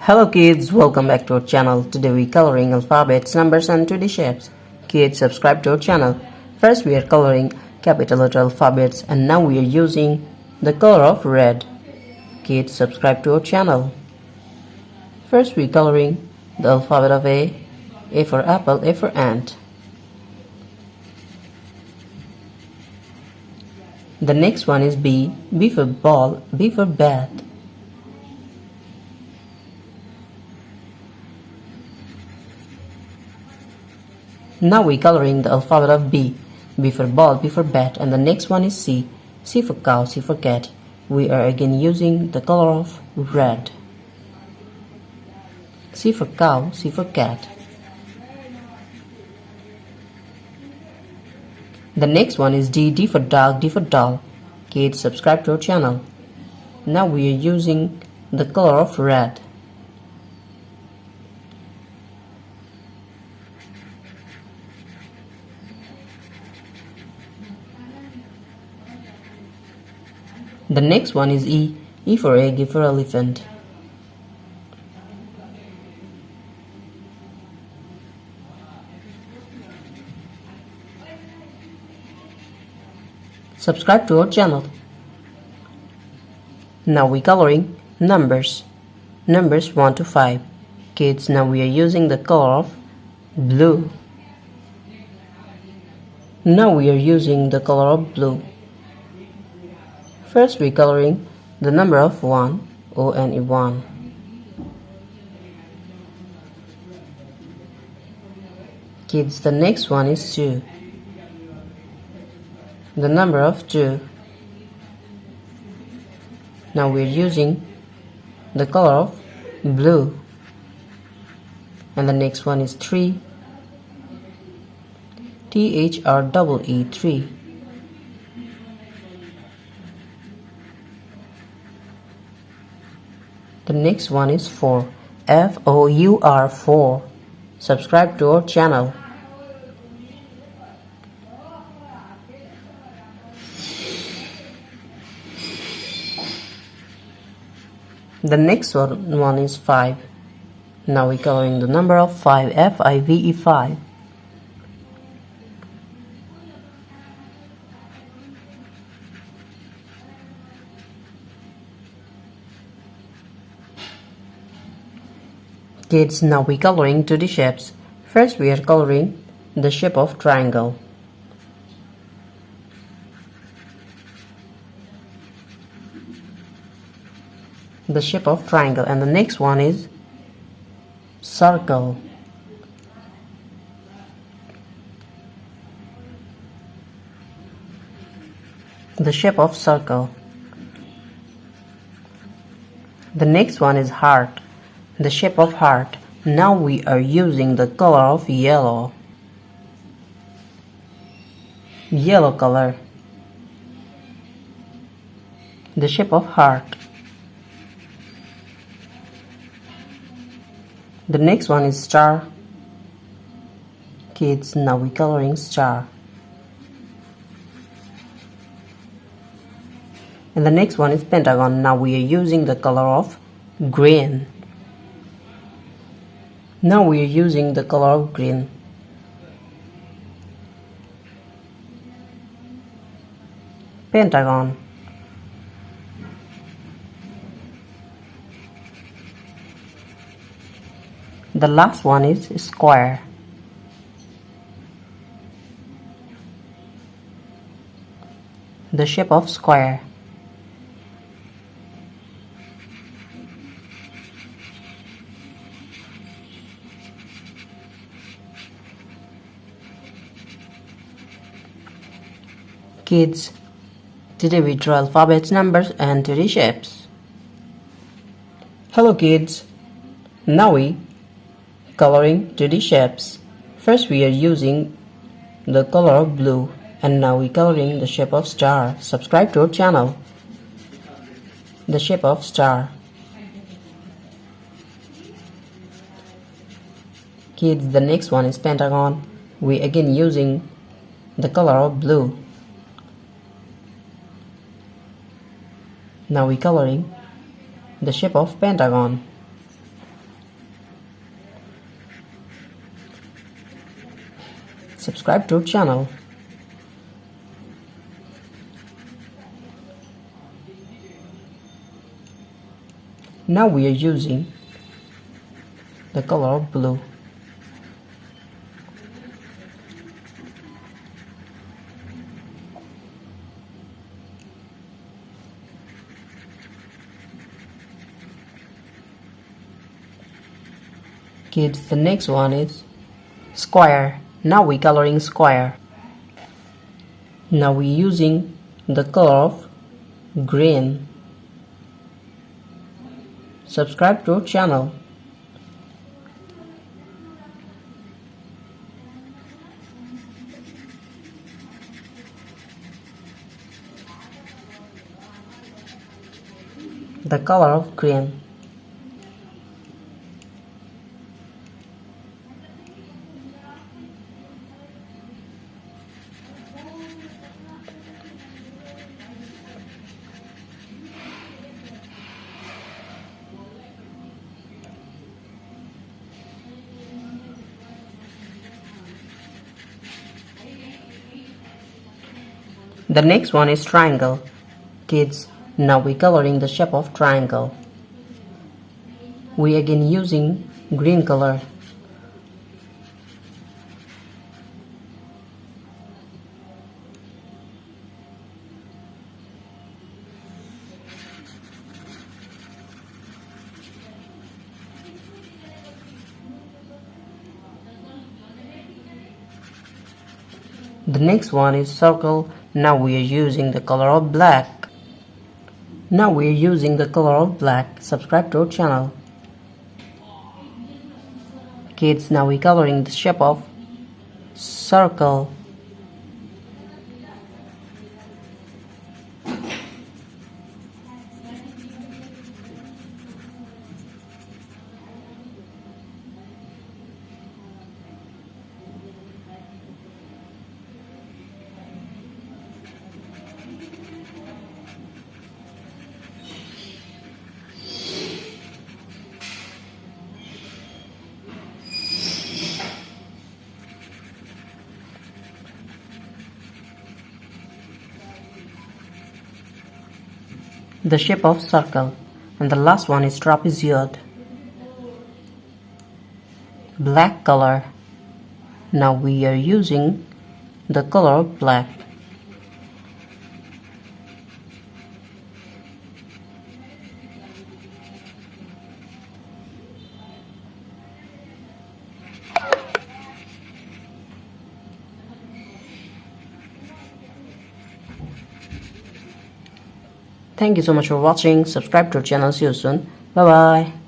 Hello kids, welcome back to our channel. Today we coloring alphabets, numbers and 2D shapes. Kids, subscribe to our channel. First we are coloring capital letter alphabets and now we are using the color of red. Kids, subscribe to our channel. First we are coloring the alphabet of A for apple, A for ant. The next one is B for ball, B for bat. Now we coloring the alphabet of B for ball, B for bat, and the next one is C for cow, C for cat. We are again using the color of red. C for cow, C for cat. The next one is D for dog, D for doll. Kids, subscribe to our channel. Now we are using the color of red. The next one is E for egg, E for elephant. Subscribe to our channel. Now we coloring numbers 1 to 5. Kids, now we are using the color of blue. Now we are using the color of blue. First we coloring the number of 1, O-N-E-1. Kids, the next one is 2. The number of 2. Now we are using the color of blue. And the next one is 3. T-H-R-E-E, 3. The next one is 4. F-O-U-R, 4. Subscribe to our channel. The next one is 5. Now we're coloring the number of 5, F-I-V-E, 5. Kids, now we're coloring 2D shapes. First we are coloring the shape of triangle. The shape of triangle, and the next one is circle. The shape of circle. The next one is heart. The shape of heart. Now we are using the color of yellow. Yellow color. The shape of heart. The next one is star. Kids, now we coloring star. And the next one is pentagon. Now we are using the color of green. Now we are using the color of green. Pentagon. The last one is square. The shape of square. Kids, today we draw alphabets, numbers and 2D shapes. Hello kids, now we coloring 2D shapes. First we are using the color of blue and now we coloring the shape of star. Subscribe to our channel. The shape of star. Kids, the next one is pentagon. We again using the color of blue. Now we coloring the shape of pentagon. subscribe to our channel. Now we are using the color of blue. Kids, the next one is square. Now we're coloring square. Now we're using the color of green. Subscribe to our channel. The color of green. The next one is triangle. Kids, now we're coloring the shape of triangle. We again using green color. The next one is circle. Now we are using the color of black. Now we are using the color of black. Subscribe to our channel. Kids, now we're coloring the shape of circle. The shape of circle, and the last one is trapezoid. Black color. Now we are using the color of black. Thank you so much for watching. Subscribe to our channel. See you soon. Bye bye.